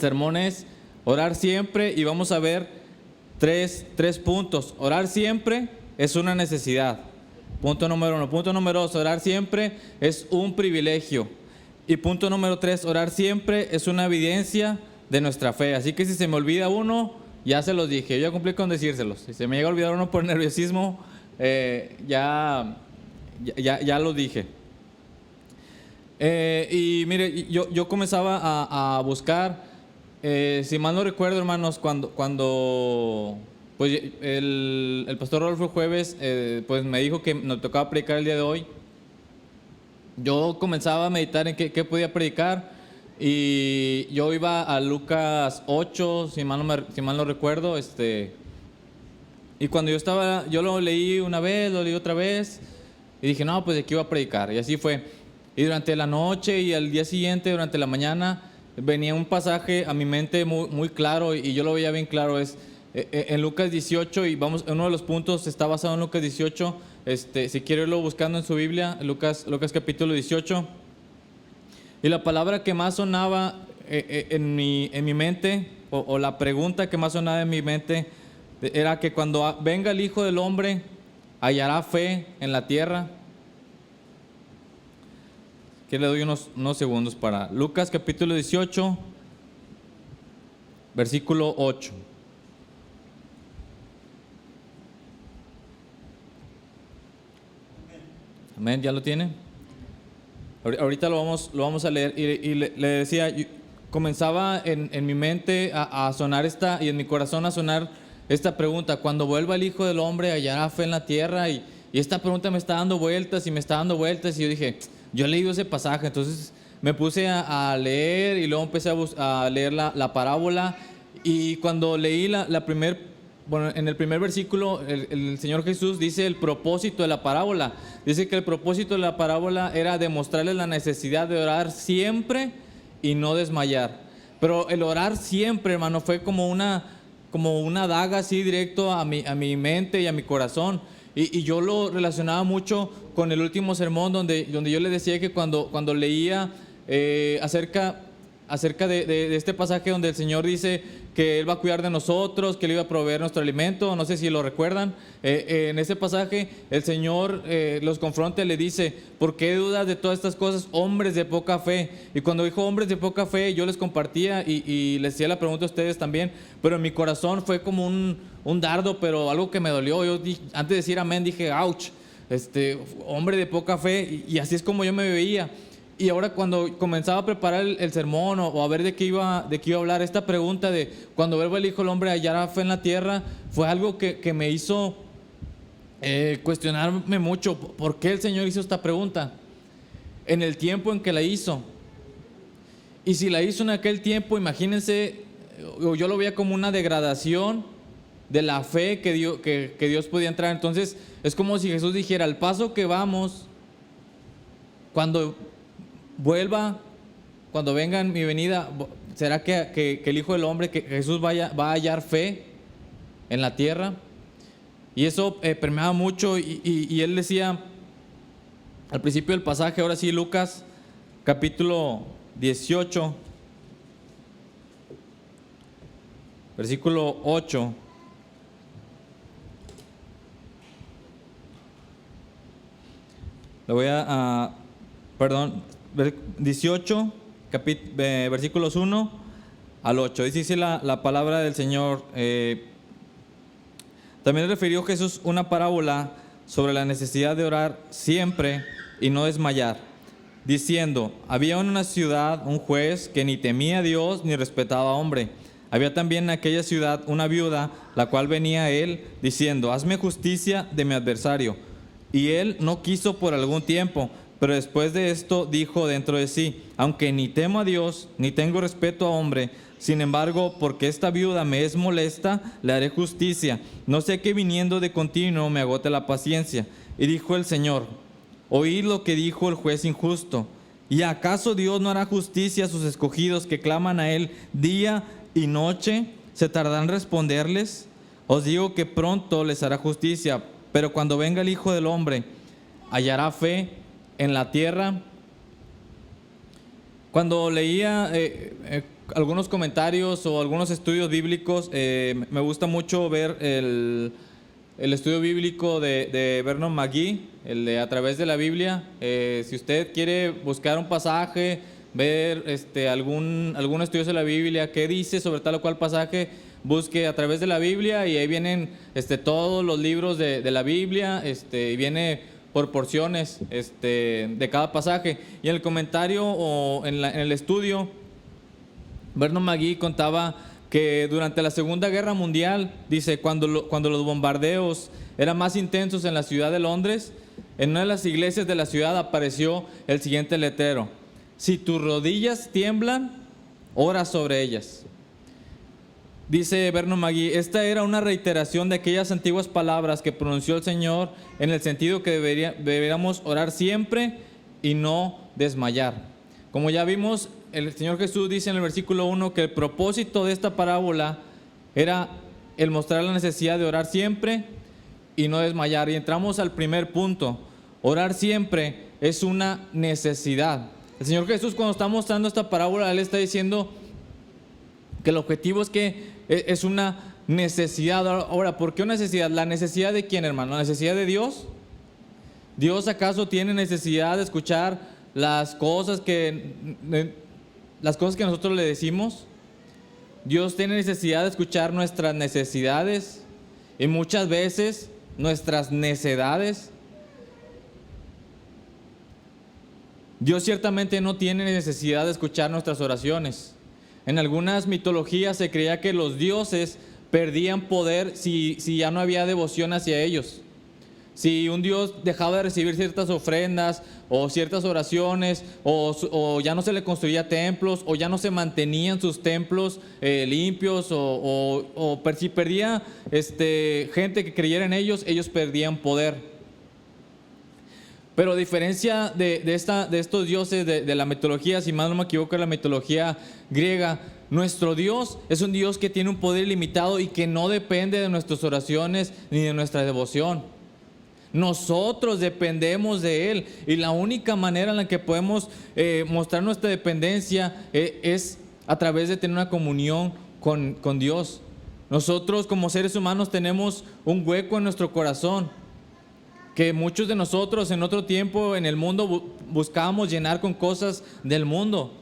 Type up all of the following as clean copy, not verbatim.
sermón es orar siempre y vamos a ver tres puntos. Orar siempre es una necesidad. Punto número 1. Punto número 2, orar siempre es un privilegio. Y punto número 3, orar siempre es una evidencia de nuestra fe. Así que si se me olvida uno, ya se los dije, yo ya cumplí con decírselos. Si se me llega a olvidar uno por nerviosismo, ya lo dije. Y mire, yo comenzaba a buscar, si mal no recuerdo, hermanos, cuando pues, el pastor Rodolfo jueves pues me dijo que nos tocaba predicar el día de hoy. Yo comenzaba a meditar en qué podía predicar, y yo iba a Lucas 8, si mal no recuerdo, y cuando yo lo leí una vez, lo leí otra vez, y dije, no, pues de qué iba a predicar, y así fue. Y durante la noche y al día siguiente, durante la mañana, venía un pasaje a mi mente muy, muy claro, y yo lo veía bien claro, es en Lucas 18, y uno de los puntos está basado en Lucas 18, si quiere irlo buscando en su Biblia, Lucas capítulo 18, y la palabra que más sonaba en mi mente, o la pregunta que más sonaba en mi mente, era que cuando venga el Hijo del Hombre, hallará fe en la tierra. Que le doy unos segundos para Lucas capítulo 18, versículo 8. Amén, ¿ya lo tiene? Ahorita lo vamos a leer, y le decía, comenzaba en mi mente a sonar y en mi corazón a sonar esta pregunta: cuando vuelva el Hijo del Hombre, hallará fe en la tierra. Y esta pregunta me está dando vueltas, y yo dije, yo he leído ese pasaje. Entonces me puse a leer, y luego empecé a leer la parábola, y cuando leí en el primer versículo, el Señor Jesús dice el propósito de la parábola. Dice que el propósito de la parábola era demostrarles la necesidad de orar siempre y no desmayar. Pero el orar siempre, hermano, fue como una daga así directo a mi mente y a mi corazón. Y yo lo relacionaba mucho con el último sermón, donde yo le decía que cuando leía acerca de este pasaje donde el Señor dice que Él va a cuidar de nosotros, que Él iba a proveer nuestro alimento, no sé si lo recuerdan. En ese pasaje el Señor los confronta y le dice: ¿por qué dudas de todas estas cosas, hombres de poca fe? Y cuando dijo hombres de poca fe, yo les compartía y les hacía la pregunta a ustedes también, pero en mi corazón fue como un dardo, pero algo que me dolió. Yo antes de decir amén dije, ouch, hombre de poca fe, y así es como yo me veía. Y ahora cuando comenzaba a preparar el sermón, o a ver de qué iba a hablar, esta pregunta de cuando vuelva el Hijo del Hombre, hallará fe en la tierra, fue algo que me hizo cuestionarme mucho. ¿Por qué el Señor hizo esta pregunta? En el tiempo en que la hizo. Y si la hizo en aquel tiempo, imagínense, yo lo veía como una degradación de la fe que Dios podía entrar. Entonces es como si Jesús dijera: al paso que vamos, cuando venga en mi venida, ¿será que el Hijo del Hombre, que Jesús va a hallar fe en la tierra? Y eso permeaba mucho, y él decía al principio del pasaje, ahora sí, Lucas capítulo 18, versículo 8. Lo voy a 18, versículos 1 al 8. Dice la palabra del Señor. También refirió Jesús una parábola sobre la necesidad de orar siempre y no desmayar, diciendo: había en una ciudad un juez que ni temía a Dios ni respetaba a hombre. Había también en aquella ciudad una viuda, la cual venía a él diciendo: hazme justicia de mi adversario. Y él no quiso por algún tiempo. Pero después de esto dijo dentro de sí: aunque ni temo a Dios, ni tengo respeto a hombre, sin embargo, porque esta viuda me es molesta, le haré justicia. No sé que viniendo de continuo me agote la paciencia. Y dijo el Señor: oíd lo que dijo el juez injusto. ¿Y acaso Dios no hará justicia a sus escogidos que claman a Él día y noche? ¿Se tardará en responderles? Os digo que pronto les hará justicia. Pero cuando venga el Hijo del Hombre, ¿hallará fe en la tierra? Cuando leía algunos comentarios o algunos estudios bíblicos. Me gusta mucho ver el estudio bíblico de Vernon McGee, el de A través de la Biblia. Si usted quiere buscar un pasaje, ver algún estudio de la Biblia, qué dice sobre tal o cual pasaje, busque A través de la Biblia, y ahí vienen todos los libros de la Biblia, y viene por porciones de cada pasaje. Y en el comentario o en el estudio, Vernon McGee contaba que durante la Segunda Guerra Mundial, dice, cuando los bombardeos eran más intensos en la ciudad de Londres, en una de las iglesias de la ciudad apareció el siguiente letrero: si tus rodillas tiemblan, ora sobre ellas. Dice Vernon McGee, esta era una reiteración de aquellas antiguas palabras que pronunció el Señor, en el sentido que deberíamos orar siempre y no desmayar. Como ya vimos, el Señor Jesús dice en el versículo 1 que el propósito de esta parábola era el mostrar la necesidad de orar siempre y no desmayar. Y entramos al primer punto: orar siempre es una necesidad. El Señor Jesús, cuando está mostrando esta parábola, Él está diciendo que el objetivo es que es una necesidad. Ahora, ¿por qué una necesidad? ¿La necesidad de quién, hermano? ¿La necesidad de Dios? ¿Dios acaso tiene necesidad de escuchar las cosas que nosotros le decimos? Dios tiene necesidad de escuchar nuestras necesidades y muchas veces nuestras necedades. Dios ciertamente no tiene necesidad de escuchar nuestras oraciones. En algunas mitologías se creía que los dioses perdían poder si ya no había devoción hacia ellos. Si un dios dejaba de recibir ciertas ofrendas o ciertas oraciones, o ya no se le construía templos, o ya no se mantenían sus templos limpios, o si perdía gente que creyera en ellos, ellos perdían poder. Pero a diferencia de estos dioses de la mitología, si más no me equivoco, la mitología griega, nuestro Dios es un Dios que tiene un poder ilimitado y que no depende de nuestras oraciones ni de nuestra devoción. Nosotros dependemos de Él, y la única manera en la que podemos mostrar nuestra dependencia es a través de tener una comunión con Dios. Nosotros como seres humanos tenemos un hueco en nuestro corazón que muchos de nosotros en otro tiempo en el mundo buscábamos llenar con cosas del mundo.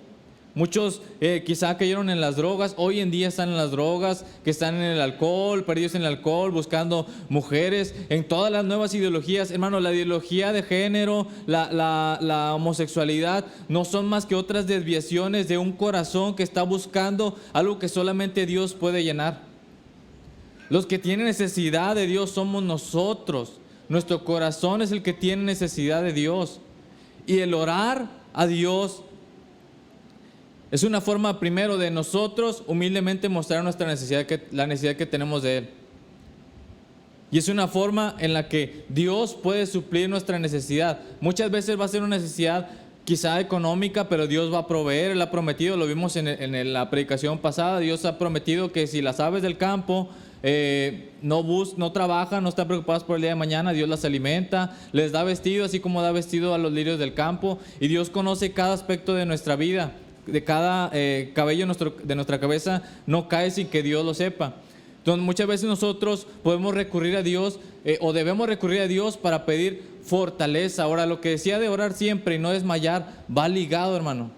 Muchos quizá cayeron en las drogas, hoy en día están en las drogas, que están en el alcohol, perdidos en el alcohol, buscando mujeres, en todas las nuevas ideologías. Hermano, la ideología de género, la homosexualidad, no son más que otras desviaciones de un corazón que está buscando algo que solamente Dios puede llenar. Los que tienen necesidad de Dios somos nosotros. Nuestro corazón es el que tiene necesidad de Dios. Y el orar a Dios es una forma primero de nosotros humildemente mostrar nuestra necesidad, la necesidad que tenemos de Él. Y es una forma en la que Dios puede suplir nuestra necesidad. Muchas veces va a ser una necesidad quizá económica, pero Dios va a proveer. Él ha prometido, lo vimos en la predicación pasada, Dios ha prometido que si las aves del campo no trabajan, no están preocupadas por el día de mañana, Dios las alimenta, les da vestido, así como da vestido a los lirios del campo. Y Dios conoce cada aspecto de nuestra vida, de cada cabello de nuestra cabeza no cae sin que Dios lo sepa. Entonces muchas veces nosotros podemos recurrir a Dios o debemos recurrir a Dios para pedir fortaleza. Ahora, lo que decía de orar siempre y no desmayar va ligado, hermano.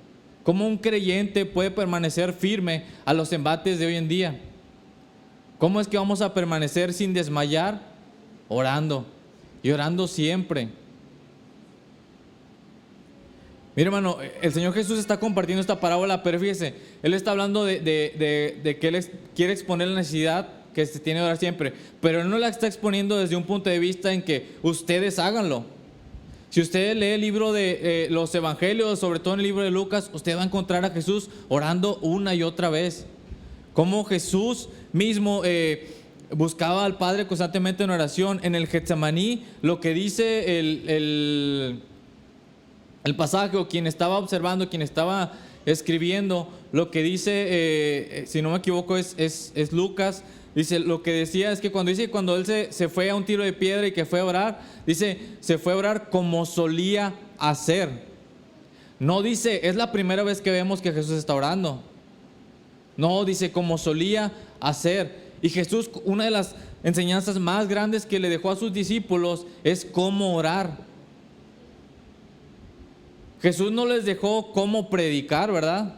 ¿Cómo un creyente puede permanecer firme a los embates de hoy en día? ¿Cómo es que vamos a permanecer sin desmayar? Orando, y orando siempre. Mira, hermano, el Señor Jesús está compartiendo esta parábola, pero fíjese, Él está hablando de que Él quiere exponer la necesidad que se tiene de orar siempre, pero Él no la está exponiendo desde un punto de vista en que ustedes háganlo. Si usted lee el libro de los evangelios, sobre todo en el libro de Lucas, usted va a encontrar a Jesús orando una y otra vez. Como Jesús mismo buscaba al Padre constantemente en oración. En el Getsemaní, lo que dice el pasaje, o quien estaba observando, quien estaba escribiendo, lo que dice, si no me equivoco, es Lucas. Dice, lo que decía es que cuando él se fue a un tiro de piedra y que fue a orar, dice, se fue a orar como solía hacer. No dice, es la primera vez que vemos que Jesús está orando. No, dice, como solía hacer. Y Jesús, una de las enseñanzas más grandes que le dejó a sus discípulos es cómo orar. Jesús no les dejó cómo predicar, ¿verdad?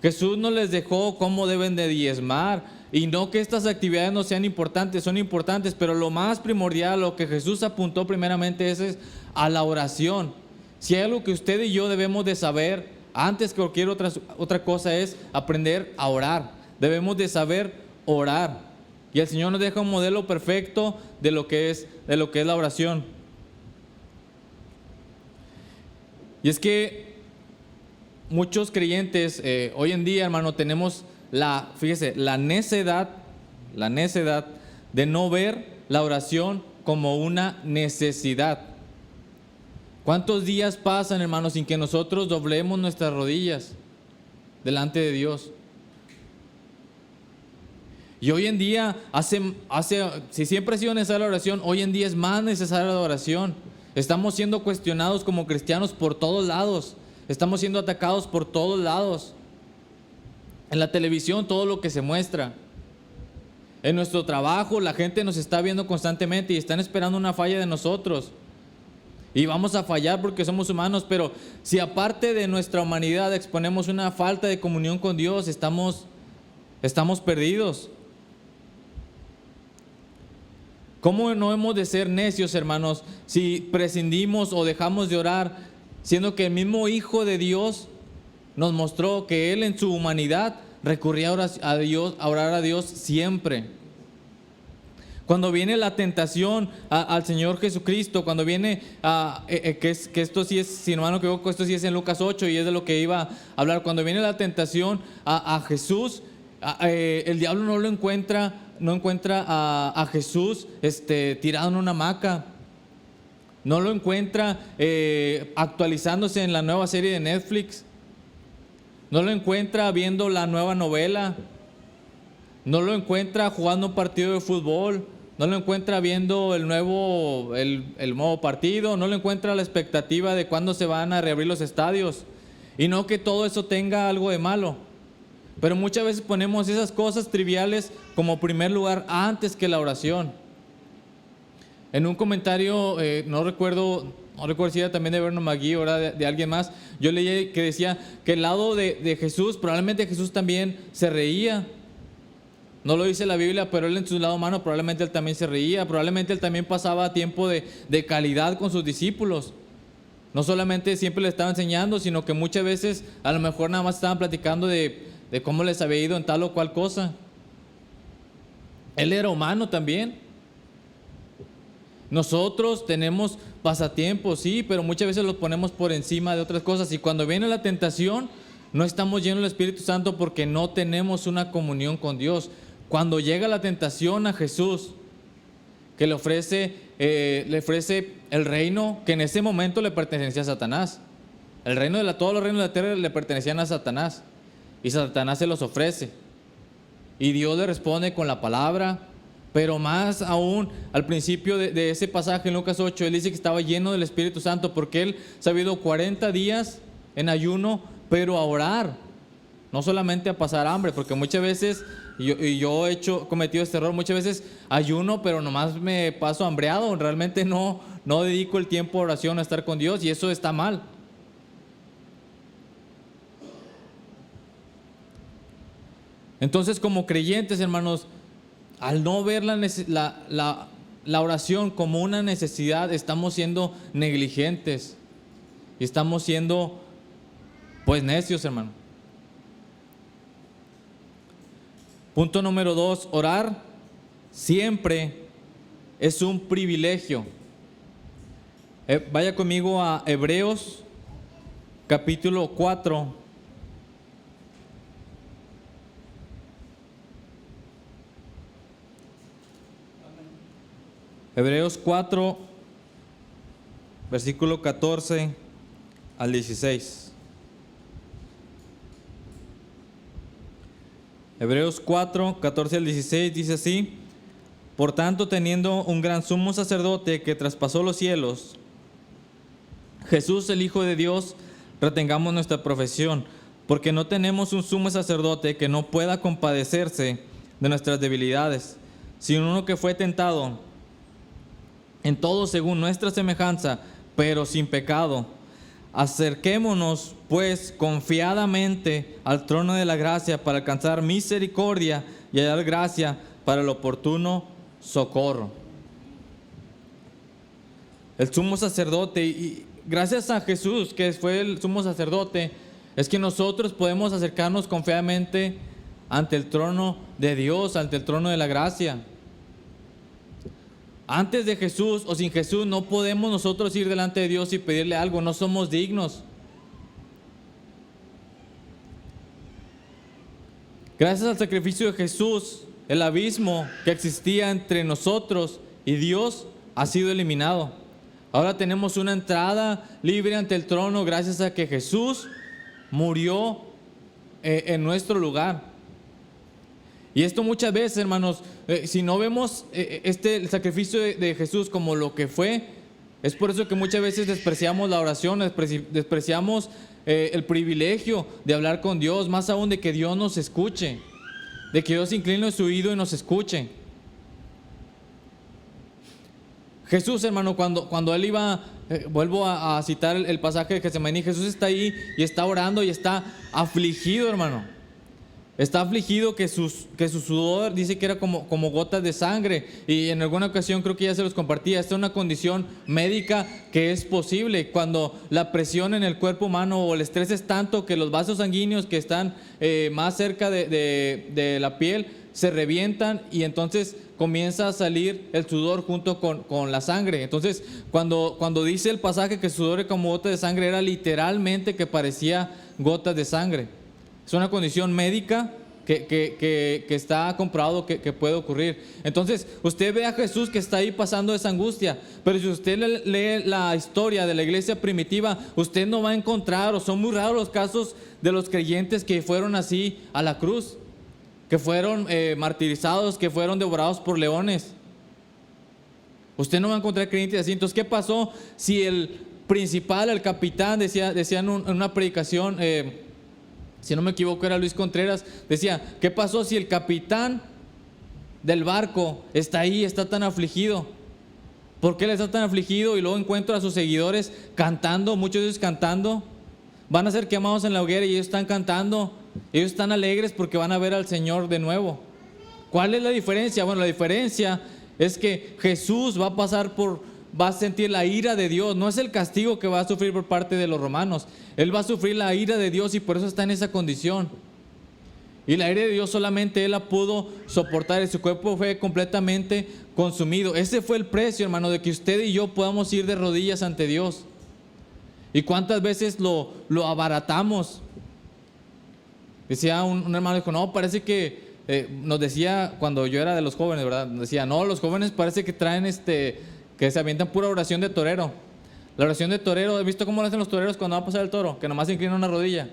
Jesús no les dejó cómo deben de diezmar. Y no que estas actividades no sean importantes, son importantes, pero lo más primordial, lo que Jesús apuntó primeramente es a la oración. Si hay algo que usted y yo debemos de saber antes que cualquier otra cosa es aprender a orar. Debemos de saber orar. Y el Señor nos deja un modelo perfecto de lo que es la oración. Y es que muchos creyentes hoy en día, hermano, tenemos la necedad de no ver la oración como una necesidad. ¿Cuántos días pasan, hermanos, sin que nosotros doblemos nuestras rodillas delante de Dios? Y hoy en día, si siempre ha sido necesaria la oración, hoy en día es más necesaria la oración. Estamos siendo cuestionados como cristianos por todos lados. Estamos siendo atacados por todos lados. En la televisión, todo lo que se muestra. En nuestro trabajo, la gente nos está viendo constantemente y están esperando una falla de nosotros. Y vamos a fallar porque somos humanos, pero si aparte de nuestra humanidad exponemos una falta de comunión con Dios, estamos perdidos. ¿Cómo no hemos de ser necios, hermanos, si prescindimos o dejamos de orar, siendo que el mismo Hijo de Dios nos mostró que Él en su humanidad recurría a orar a Dios siempre? Cuando viene la tentación al Señor Jesucristo, cuando viene, que esto sí es, si no me equivoco, esto sí es en Lucas 8 y es de lo que iba a hablar. Cuando viene la tentación a Jesús, el diablo no encuentra a Jesús tirado en una hamaca. No lo encuentra actualizándose en la nueva serie de Netflix. No lo encuentra viendo la nueva novela. No lo encuentra jugando un partido de fútbol. No lo encuentra viendo el nuevo partido. No lo encuentra la expectativa de cuándo se van a reabrir los estadios. Y no que todo eso tenga algo de malo. Pero muchas veces ponemos esas cosas triviales como primer lugar antes que la oración. En un comentario, no recuerdo si era también de Vernon McGee o era de alguien más, yo leí que decía que el lado de Jesús, probablemente Jesús también se reía. No lo dice la Biblia, pero él en su lado humano probablemente él también se reía, probablemente él también pasaba tiempo de calidad con sus discípulos. No solamente siempre le estaba enseñando, sino que muchas veces a lo mejor nada más estaban platicando de cómo les había ido en tal o cual cosa. Él era humano también. Nosotros tenemos pasatiempos, sí, pero muchas veces los ponemos por encima de otras cosas. Y cuando viene la tentación, no estamos llenos del Espíritu Santo porque no tenemos una comunión con Dios. Cuando llega la tentación a Jesús, que le ofrece el reino que en ese momento le pertenecía a Satanás. Todos los reinos de la tierra le pertenecían a Satanás. Y Satanás se los ofrece. Y Dios le responde con la palabra. Pero más aún, al principio de ese pasaje en Lucas 8, él dice que estaba lleno del Espíritu Santo porque él se había ido 40 días en ayuno, pero a orar. No solamente a pasar hambre, porque muchas veces, yo he cometido este error, muchas veces ayuno, pero nomás me paso hambreado. Realmente no dedico el tiempo a oración, a estar con Dios, y eso está mal. Entonces, como creyentes, hermanos, al no ver la oración como una necesidad, estamos siendo negligentes y estamos siendo pues necios, hermano. Punto número 2, orar siempre es un privilegio. Vaya conmigo a Hebreos capítulo 4. Hebreos 4, versículo 14 al 16. Hebreos 4, 14 al 16 dice así: por tanto, teniendo un gran sumo sacerdote que traspasó los cielos, Jesús el Hijo de Dios, retengamos nuestra profesión. porque no tenemos un sumo sacerdote que no pueda compadecerse de nuestras debilidades, sino uno que fue tentado en todo según nuestra semejanza, pero sin pecado. Acerquémonos pues confiadamente al trono de la gracia para alcanzar misericordia y hallar gracia para el oportuno socorro. El sumo sacerdote, y gracias a Jesús, que fue el sumo sacerdote, es que nosotros podemos acercarnos confiadamente ante el trono de Dios, ante el trono de la gracia. Antes de Jesús o sin Jesús no podemos nosotros ir delante de Dios y pedirle algo, no somos dignos. Gracias al sacrificio de Jesús, el abismo que existía entre nosotros y Dios ha sido eliminado. Ahora tenemos una entrada libre ante el trono gracias a que Jesús murió en nuestro lugar. Y esto muchas veces, hermanos, si no vemos el sacrificio de Jesús como lo que fue, es por eso que muchas veces despreciamos la oración, despreciamos el privilegio de hablar con Dios, más aún de que Dios nos escuche, de que Dios incline su oído y nos escuche. Jesús, hermano, cuando él iba, vuelvo a citar el pasaje de Getsemaní, Jesús está ahí y está orando y está afligido, hermano. Está afligido que su sudor dice que era como gotas de sangre, y en alguna ocasión creo que ya se los compartía. Esta es una condición médica que es posible cuando la presión en el cuerpo humano o el estrés es tanto que los vasos sanguíneos que están más cerca de la piel se revientan, y entonces comienza a salir el sudor junto con la sangre. Entonces cuando dice el pasaje que el sudor era como gotas de sangre, era literalmente que parecía gotas de sangre. Es una condición médica que está comprobado que puede ocurrir. Entonces, usted ve a Jesús que está ahí pasando esa angustia, pero si usted lee la historia de la iglesia primitiva, usted no va a encontrar, o son muy raros los casos de los creyentes que fueron así a la cruz, que fueron martirizados, que fueron devorados por leones. Usted no va a encontrar creyentes así. Entonces, ¿qué pasó si el principal, el capitán, decía en una predicación, si no me equivoco era Luis Contreras, decía, ¿qué pasó si el capitán del barco está ahí, está tan afligido? ¿Por qué él está tan afligido? Y luego encuentro a sus seguidores cantando, muchos de ellos cantando. Van a ser quemados en la hoguera y ellos están cantando. Ellos están alegres porque van a ver al Señor de nuevo. ¿Cuál es la diferencia? Bueno, la diferencia es que Jesús va a sentir la ira de Dios. No es el castigo que va a sufrir por parte de los romanos. Él va a sufrir la ira de Dios y por eso está en esa condición. Y la ira de Dios solamente Él la pudo soportar, y su cuerpo fue completamente consumido. Ese fue el precio, hermano, de que usted y yo podamos ir de rodillas ante Dios. ¿Y cuántas veces lo abaratamos? Decía un hermano, dijo, no, parece que nos decía cuando yo era de los jóvenes, ¿verdad? Nos decía, no, los jóvenes parece que traen que se avientan pura oración de torero. La oración de torero, ¿has visto cómo lo hacen los toreros cuando va a pasar el toro? Que nomás se inclinan una rodilla.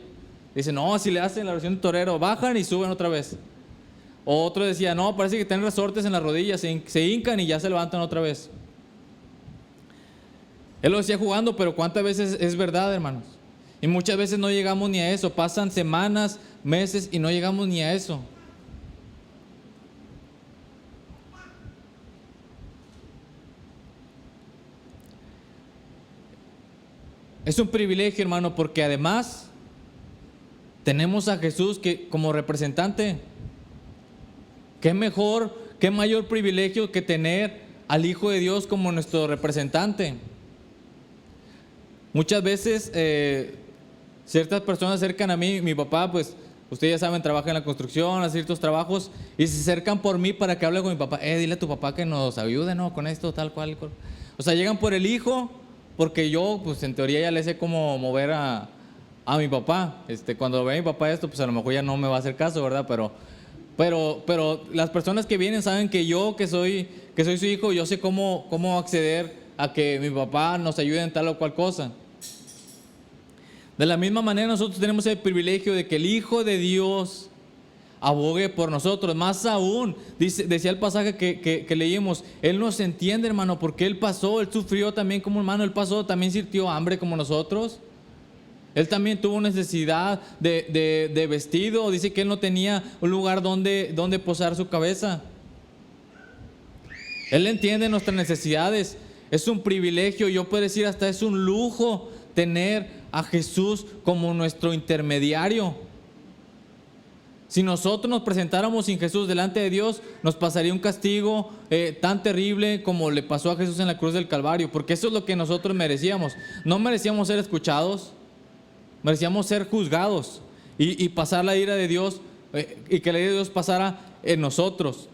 Dice, no, si le hacen la oración de torero, bajan y suben otra vez. O otro decía, no, parece que tienen resortes en las rodillas, se hincan y ya se levantan otra vez. Él lo decía jugando, pero ¿cuántas veces es verdad, hermanos? Y muchas veces no llegamos ni a eso. Pasan semanas, meses y no llegamos ni a eso. Es un privilegio, hermano, porque además tenemos a Jesús que como representante. ¿Qué mejor, qué mayor privilegio que tener al Hijo de Dios como nuestro representante? Muchas veces ciertas personas se acercan a mí. Mi papá, pues, ustedes ya saben, trabaja en la construcción, hace ciertos trabajos, y se acercan por mí para que hable con mi papá. Dile a tu papá que nos ayude, ¿no? Con esto, tal cual. O sea, llegan por el hijo, porque yo, pues, en teoría ya le sé cómo mover a mi papá. Cuando ve a mi papá esto, pues a lo mejor ya no me va a hacer caso, ¿verdad? Pero las personas que vienen saben que yo, que soy su hijo, yo sé cómo acceder a que mi papá nos ayude en tal o cual cosa. De la misma manera, nosotros tenemos el privilegio de que el Hijo de Dios abogue por nosotros. Más aún, decía el pasaje que leímos, Él nos entiende, hermano, porque Él pasó, Él sufrió también como hermano, Él pasó, también sintió hambre como nosotros. Él también tuvo necesidad de vestido. Dice que él no tenía un lugar donde posar su cabeza. Él entiende nuestras necesidades. Es un privilegio, yo puedo decir hasta es un lujo tener a Jesús como nuestro intermediario. Si nosotros nos presentáramos sin Jesús delante de Dios, nos pasaría un castigo tan terrible como le pasó a Jesús en la cruz del Calvario, porque eso es lo que nosotros merecíamos. No merecíamos ser escuchados, merecíamos ser juzgados y pasar la ira de Dios y que la ira de Dios pasara en nosotros.